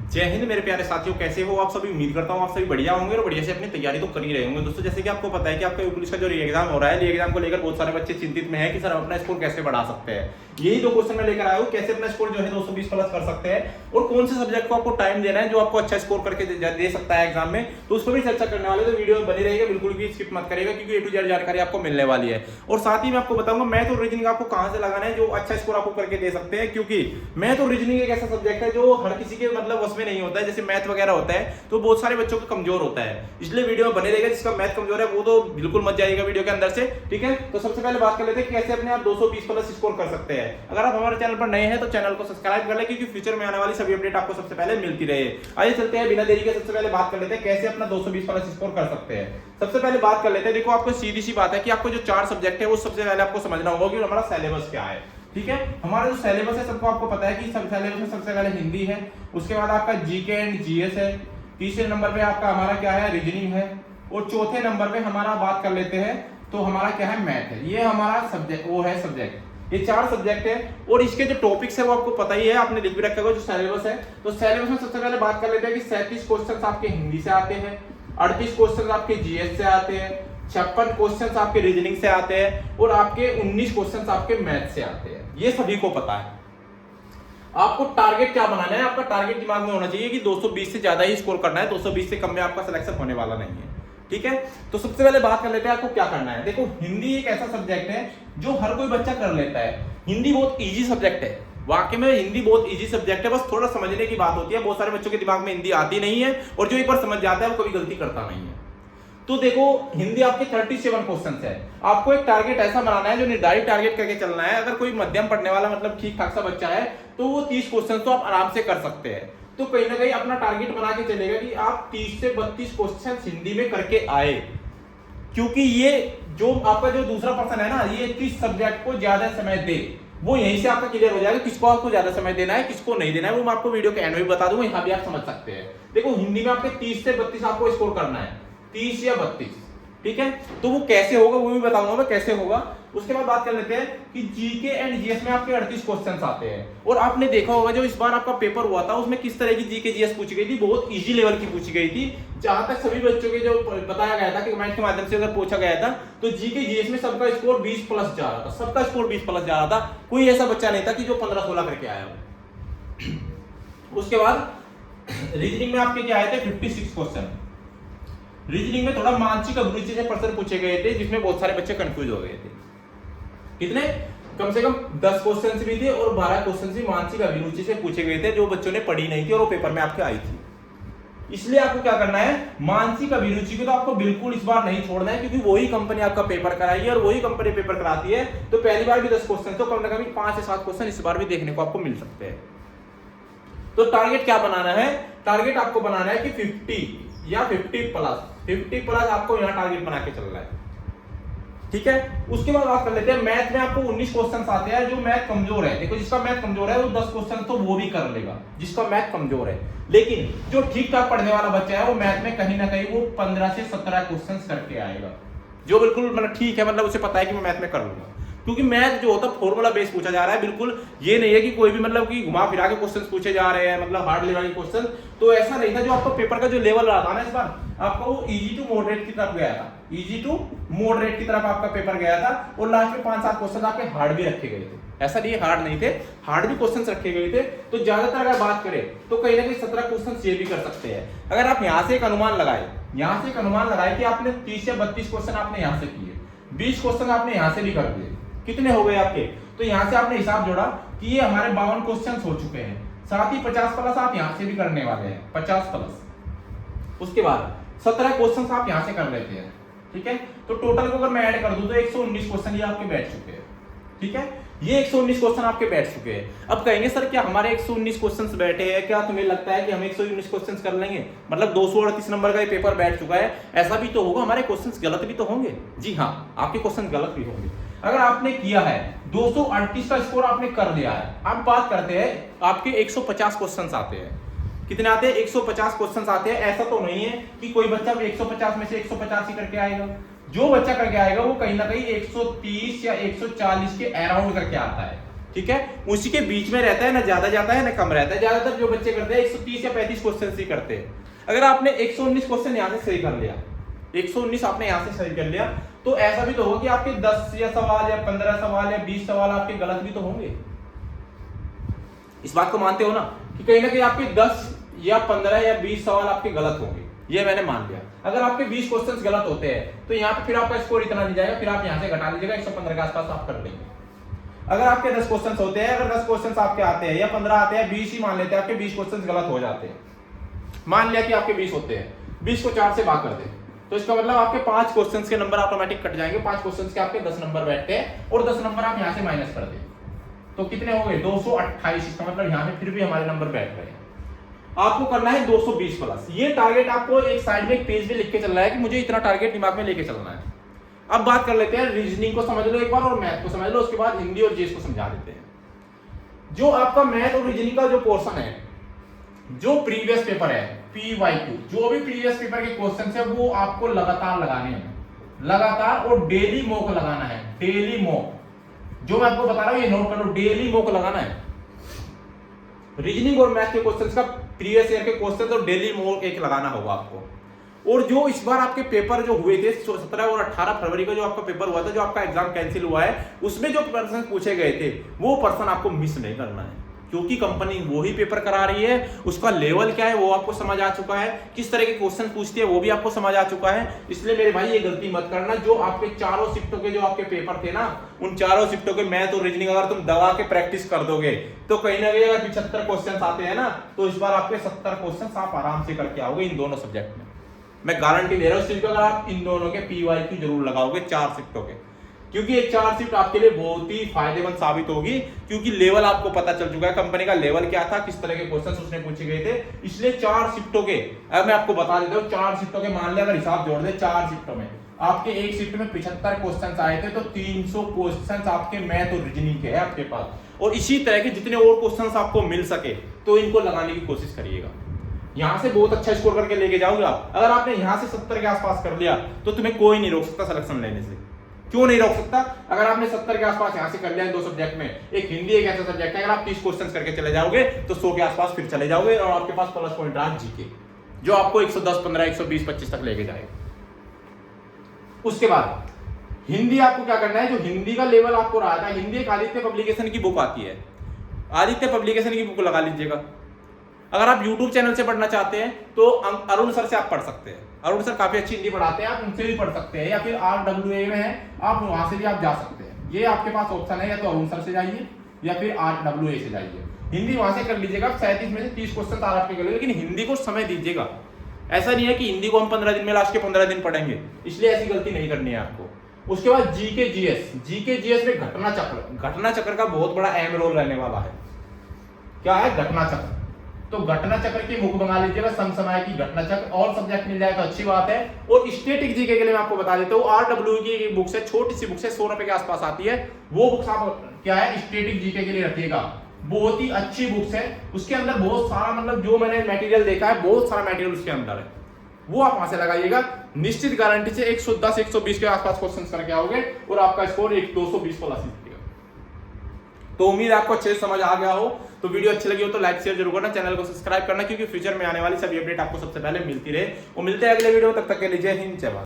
जय हिंद मेरे प्यारे साथियों, कैसे हो आप सभी। उम्मीद करता हूँ आप सभी बढ़िया होंगे और बढ़िया से अपनी तैयारी तो कर ही रहे होंगे। दोस्तों जैसे कि आपको पता है कि आपका पुलिस का जो री एग्जाम हो रहा है, री एग्जाम को लेकर बहुत सारे बच्चे चिंतित में हैं कि सर हम अपना स्कोर कैसे बढ़ा सकते हैं। यही दो क्वेश्चन मैं लेकर आया हूँ, कैसे अपना स्कोर जो है 220 प्लस कर सकते हैं और कौन से सब्जेक्ट को आपको टाइम देना है जो आपको अच्छा स्कोर करके दे सकता है एग्जाम में। तो उस पर भी चर्चा करने वाले, तो वीडियो में बनी रहेगा, बिल्कुल भी स्किप मत करेगा क्योंकि ए टू जेड जानकारी आपको मिलने वाली है। और साथ ही मैं आपको बताऊंगा मैथ और रीजनिंग आपको कहां से लगाना है जो अच्छा स्कोर आपको करके दे सकते हैं, क्योंकि मैथ और रीजनिंग एक ऐसा सब्जेक्ट है जो हर किसी के मतलब उसमें नहीं होता है। जैसे मैथ वगैरह होता है तो बहुत सारे बच्चों का कमजोर होता है, इसलिए वीडियो में बने रहेगा। जिसका मैथ कमजोर है वो तो बिल्कुल मत जाइएगा वीडियो के अंदर से, ठीक है। तो सबसे पहले बात कर लेते हैं कि कैसे अपने आप 220 प्लस स्कोर कर सकते हैं। अगर आप हमारे चैनल पर नए हैं तो चैनल को सब्सक्राइब कर लें क्योंकि फ्यूचर में आने वाली सभी अपडेट आपको सबसे पहले मिलती रहे। आइए चलते हैं बिना देरी के, सबसे पहले बात कर लेते हैं कैसे अपना 220 प्लस स्कोर कर सकते हैं। सबसे पहले बात कर लेते हैं, देखो आपको सीधी सी बात है कि आपको जो 4 सब्जेक्ट है वो सबसे पहले आपको समझना होगा कि हमारा सिलेबस क्या है, ठीक है। हमारा जो सिलेबस है सबको आपको पता है कि सब सिलेबस में सबसे पहले हिंदी है, उसके बाद आपका जीके एंड जीएस है, तीसरे नंबर पे आपका हमारा क्या है रीजनिंग है, और चौथे नंबर पे हमारा बात कर लेते हैं तो हमारा क्या है मैथ है। ये हमारा सब्जेक्ट वो है सब्जेक्ट, ये 4 सब्जेक्ट है। और इसके जो टॉपिक्स है वो आपको पता ही है, आपने लिख भी रखा होगा जो सिलेबस है। तो सिलेबस में सबसे पहले बात कर लेते हैं कि 37 क्वेश्चंस आपके हिंदी से आते हैं, 38 क्वेश्चंस आपके जीएस से आते हैं, 56 क्वेश्चंस आपके रीजनिंग से आते हैं और आपके 19 क्वेश्चंस आपके मैथ से आते हैं। ये सभी को पता है। आपको टारगेट क्या बनाना है, आपका टारगेट दिमाग में होना चाहिए कि 220 से ज्यादा ही स्कोर करना है, 220 से कम में आपका सिलेक्शन होने वाला नहीं है, ठीक है। तो सबसे पहले बात कर लेते हैं आपको क्या करना है। देखो हिंदी एक ऐसा सब्जेक्ट है जो हर कोई बच्चा कर लेता है। हिंदी बहुत इजी सब्जेक्ट है, वाकई में हिंदी बहुत इजी सब्जेक्ट है, बस थोड़ा समझने की बात होती है। बहुत सारे बच्चों के दिमाग में हिंदी आती नहीं है और जो एक बार समझ जाता है वो कभी गलती करता नहीं है। तो देखो हिंदी आपके 37 क्वेश्चंस है, आपको एक टारगेट ऐसा बनाना है जो निर्धारित टारगेट करके चलना है। अगर कोई मध्यम पढ़ने वाला मतलब ठीक ठाक सा बच्चा है तो वो 30 क्वेश्चन तो आप आराम से कर सकते हैं। तो कहीं ना कहीं अपना टारगेट बना के चलेगा कि आप 30 से 32 क्वेश्चन हिंदी में करके आए, क्योंकि ये जो आपका जो दूसरा पर्सन है ना, ये किस सब्जेक्ट को ज्यादा समय दे, वो यहीं से आपका क्लियर हो जाएगा किसको आपको ज्यादा समय देना है किसको नहीं देना है। वो मैं आपको वीडियो के एंड में बता दूंगा, यहां भी आप समझ सकते हैं। देखो हिंदी में आपके 30 से 32 आपको स्कोर करना है, 30 या 32, ठीक है। तो वो कैसे होगा वो भी बताऊंगा मैं कैसे होगा। उसके बाद बात कर लेते हैं कि जीके एंड जीएस में आपके 38 क्वेश्चंस आते हैं और आपने देखा होगा जो इस बार आपका पेपर हुआ था उसमें किस तरह की जीके जीएस पूछी गई थी, बहुत इजी लेवल की पूछी गई थी। जहां तक सभी बच्चों के जो बताया गया था कि कमेंट के माध्यम से अगर पूछा गया था तो जीके जीएस में सबका स्कोर 20 प्लस जा रहा था, सबका स्कोर 20 प्लस जा रहा था। कोई ऐसा बच्चा नहीं था कि जो 15-16 करके आया हो। उसके बाद रीजनिंग में आपके क्या आए थे 56 क्वेश्चन। रीजनिंग में थोड़ा मानसिक अभिरुचि से प्रश्न पूछे गए थे जिसमें बहुत सारे बच्चे कंफ्यूज हो गए थे। कितने कम से कम 10 क्वेश्चन भी थे और 12 क्वेश्चन भी मानसिक अभिरुचि से पूछे गए थे जो बच्चों ने पढ़ी नहीं थी और वो पेपर में आपके आई थी। इसलिए आपको क्या करना है, मानसिक अभिरुचि को तो आपको बिल्कुल इस बार नहीं छोड़ना है क्योंकि वही कंपनी आपका पेपर कराई है और वही कंपनी पेपर कराती है। तो पहली बार भी 10 क्वेश्चन तो कम से कम 5 से 7 क्वेश्चन इस बार भी देखने को आपको मिल सकते हैं। तो टारगेट क्या बनाना है, टारगेट आपको बनाना है कि 50 या 50 प्लस आपको यहाँ टारगेट बना के चल रहा है, ठीक है। उसके बाद बात कर लेते हैं मैथ में आपको 19 क्वेश्चंस आते हैं। जो मैथ कमजोर है, देखो जिसका मैथ कमजोर है वो 10 क्वेश्चन तो वो भी कर लेगा जिसका मैथ कमजोर है, लेकिन जो ठीक ठाक पढ़ने वाला बच्चा है वो मैथ में कहीं ना कहीं वो 15 से 17 क्वेश्चंस करके आएगा, जो बिल्कुल मतलब ठीक है, मतलब उसे पता है कि मैं मैथ में कर लूंगा। क्योंकि मैथ जो होता है फॉर्मूला बेस पूछा जा रहा है, बिल्कुल ये नहीं है कि कोई भी मतलब कि घुमा फिरा के क्वेश्चन पूछे जा रहे हैं, मतलब हार्ड लेवल के क्वेश्चन। तो ऐसा नहीं था, जो आपका पेपर का जो लेवल रहा था ना इस बार आपका वो इजी टू मॉडरेट की तरफ गया था, इजी टू मॉडरेट की तरफ आपका पेपर गया था और लास्ट में 5-7 क्वेश्चन आपके हार्ड भी रखे गए थे। ऐसा नहीं हार्ड नहीं थे, हार्ड भी क्वेश्चन रखे गए थे। तो ज्यादातर अगर बात करें तो कहीं ना कहीं 17 क्वेश्चन ये भी कर सकते हैं। अगर आप यहाँ से एक अनुमान लगाए, यहाँ से एक अनुमान लगाए कि आपने 30 या 32 क्वेश्चन आपने यहाँ से किए, 20 क्वेश्चन आपने यहाँ से भी कर दिए, कितने हो गए आपके। तो यहाँ से आपने हिसाब जोड़ा कि ये हमारे 52 क्वेश्चन हो चुके हैं, साथ ही 50 प्लस आप यहाँ से भी करने वाले हैं, 50 प्लस। उसके बाद 17 क्वेश्चन आप यहाँ से कर लेते हैं, ठीक है। तो टोटल को अगर मैं ऐड कर दूं तो 119 क्वेश्चन ये आपके बैठ चुके हैं, ठीक है। ये 119 क्वेश्चन आपके बैठ चुके हैं। अब कहेंगे सर क्या हमारे 119 क्वेश्चंस बैठे हैं, क्या तुम्हें लगता है कि हम 119 क्वेश्चंस कर लेंगे, मतलब 238 नंबर का ये पेपर बैठ चुका है। ऐसा भी तो होगा, हमारे क्वेश्चंस गलत भी तो होंगे। जी हाँ, आपके क्वेश्चन गलत भी होंगे। अगर आपने किया है 238 का स्कोर आपने कर लिया है, अब बात करते हैं आपके 150 क्वेश्चन आते हैं। कितने आते हैं, 150 क्वेश्चन आते हैं। ऐसा तो नहीं है कि कोई बच्चा 150 में से 150 ही करके आएगा। जो बच्चा करके आएगा वो कहीं ना कहीं 130 या 140 के अराउंड करके आता है। ठीक है, उसी के बीच में रहता है, ना ज्यादा जाता है ना कम रहता है। ज्यादातर जो बच्चे करते हैं 130 या 35 क्वेश्चन ही करते हैं। अगर आपने 119 क्वेश्चन यहाँ से सही कर लिया, 119 आपने यहाँ से सही कर लिया, तो ऐसा भी तो होगा कि आपके 10 या सवाल या 15 सवाल या 20 सवाल आपके गलत भी तो होंगे। इस बात को मानते हो ना कि कहीं ना कहीं आपके 10 या 15 या 20 सवाल आपके गलत होंगे, ये मैंने मान लिया। अगर आपके 20 क्वेश्चंस गलत होते हैं तो यहाँ पे फिर आपका स्कोर इतना नहीं जाएगा, फिर आप यहाँ से घटा लीजिएगा, 115 के आसपास आप कर लेंगे। अगर आपके 10 क्वेश्चंस होते हैं, अगर 10 क्वेश्चंस आपके आते हैं या 15 आते हैं, 20 ही मान लेते हैं, आपके 20 क्वेश्चंस गलत हो जाते हैं। मान लिया कि आपके 20 होते हैं, 20 को 4 से भाग कर दे, तो इसका मतलब आपके 5 क्वेश्चंस के नंबर ऑटोमेटिक कट जाएंगे। 5 क्वेश्चंस के आपके 10 नंबर बैठते हैं और 10 नंबर आप यहाँ से माइनस कर दे, तो कितने हो गए 228। इसका मतलब यहाँ में फिर भी हमारे नंबर बैठ रहे हैं। आपको करना है 220 प्लस। ये टारगेट आपको एक साइड में एक पेज पे लिख के चलना है कि मुझे इतना टारगेट दिमाग में लेके चलना है। अब बात कर लेते हैं, रीजनिंग को समझ लो एक बार और मैथ को समझ लो, उसके बाद हिंदी और जीएस को समझा देते हैं। जो आपका मैथ और रीजनिंग का जो पोर्शन है, जो प्रीवियस पेपर है PYQ, जो भी प्रीवियस पेपर के क्वेश्चन है वो आपको लगातार लगाने हैं, लगातार, और डेली मॉक लगाना है। डेली मॉक, जो मैं आपको बता रहा हूं ये नोट कर लो, डेली मॉक लगाना है। रीजनिंग और मैथ के क्वेश्चंस का प्रीवियस ईयर के क्वेश्चंस और डेली मॉक एक लगाना होगा आपको। और जो इस बार आपके पेपर जो हुए थे 17 और 18 फरवरी को जो आपका पेपर हुआ था, जो आपका एग्जाम कैंसिल हुआ है, उसमें जो पर्सन पूछे गए थे वो पर्सन आपको मिस नहीं करना है, क्योंकि कंपनी वो ही पेपर करा रही है। उसका लेवल क्या है वो आपको समझ आ चुका है, किस तरह के क्वेश्चन पूछती है वो भी आपको समझ आ चुका है। इसलिए मेरे भाई ये गलती मत करना। जो आपके चारों शिफ्टों के जो आपके पेपर थे ना, उन चारों शिफ्टों के मैथ और रीजनिंग अगर तुम दबा के प्रैक्टिस कर दोगे तो कहीं ना कहीं अगर 75 क्वेश्चन आते हैं ना, तो इस बार आपके 70 क्वेश्चन आप आराम से करके आओगे इन दोनों सब्जेक्ट में। मैं गारंटी दे रहा हूं इस चीज को, अगर आप इन दोनों के PYQ जरूर लगाओगे 4 शिफ्टों के, क्योंकि एक 4 शिफ्ट आपके लिए बहुत ही फायदेमंद साबित होगी, क्योंकि लेवल आपको पता चल चुका है कंपनी का लेवल क्या था, किस तरह के क्वेश्चंस उसने पूछे गए थे। इसलिए 4 शिफ्टों के, अब मैं आपको बता देता हूं, 4 शिफ्टों के मान लिया अगर हिसाब जोड़ दे, 4 शिफ्टों में आपके एक शिफ्ट में 75 क्वेश्चन आए थे, तो 300 क्वेश्चन आपके मैथ और रीजनिंग के है आपके पास। और इसी तरह के जितने और क्वेश्चन आपको मिल सके तो इनको लगाने की कोशिश करिएगा। यहां से बहुत अच्छा स्कोर करके लेके जाओगे आप। अगर आपने यहां से 70 के आसपास कर लिया तो तुम्हें कोई नहीं रोक सकता सिलेक्शन लेने से। क्यों नहीं रोक सकता? अगर आपने 70 के आसपास यहां से कर लिया है 2 सब्जेक्ट में, एक हिंदी एक ऐसा सब्जेक्ट है, अगर आप 30 क्वेश्चंस करके चले जाओगे तो 100 के आसपास फिर चले जाओगे, और आपके पास प्लस पॉइंट रहा जीके, जो आपको 110, 15, 120, 25 तक लेके जाएगा। उसके बाद हिंदी आपको क्या करना है, जो हिंदी का लेवल आपको रहा था, हिंदी एक आदित्य पब्लिकेशन की बुक आती है, आदित्य पब्लिकेशन की बुक लगा लीजिएगा। अगर आप YouTube चैनल से पढ़ना चाहते हैं तो अरुण सर से आप पढ़ सकते हैं, अरुण सर काफी अच्छी हिंदी पढ़ाते हैं, आप उनसे भी पढ़ सकते हैं, या फिर RWA में है आप वहां से भी आप जा सकते हैं। ये आपके पास ऑप्शन है, या तो अरुण सर से जाइए या फिर RWA से जाइए, हिंदी वहां से कर लीजिएगा। 37 में से 30 क्वेश्चन आपके कर, लेकिन हिंदी को समय दीजिएगा। ऐसा नहीं है कि हिंदी को हम 15 दिन में लास्ट के 15 दिन पढ़ेंगे, इसलिए ऐसी गलती नहीं करनी है आपको। उसके बाद जीके जीएस में घटना चक्र का बहुत बड़ा अहम रोल रहने वाला है। क्या है? घटना चक्र। तो घटना चक्र की बुक बना लीजिएगा, समसामयिक की घटना चक्र, और सब्जेक्ट मिल जाए तो अच्छी बात है। और स्टैटिक जीके के लिए मैं आपको बता देता हूँ, RWA की बुक से, छोटी सी बुक से 100 रुपए के आसपास आती है, वो बुक्स आप क्या है स्टैटिक जीके के लिए रखिएगा। बहुत ही अच्छी बुक्स है, उसके अंदर बहुत सारा, मतलब जो मैंने मटेरियल देखा है बहुत सारा मटेरियल उसके अंदर है, वो आप वहां से लगाइएगा। निश्चित गारंटी से 110, 120 के आसपास क्वेश्चन करके आओगे और आपका स्कोर 220 प्लस ही। तो उम्मीद आपको अच्छे से समझ आ गया हो। तो वीडियो अच्छी लगी हो तो लाइक शेयर जरूर करना, चैनल को सब्सक्राइब करना, क्योंकि फ्यूचर में आने वाली सभी अपडेट आपको सबसे पहले मिलती रहे। वो मिलते हैं अगले वीडियो, तब तक के लिए जय हिंद, जय भारत।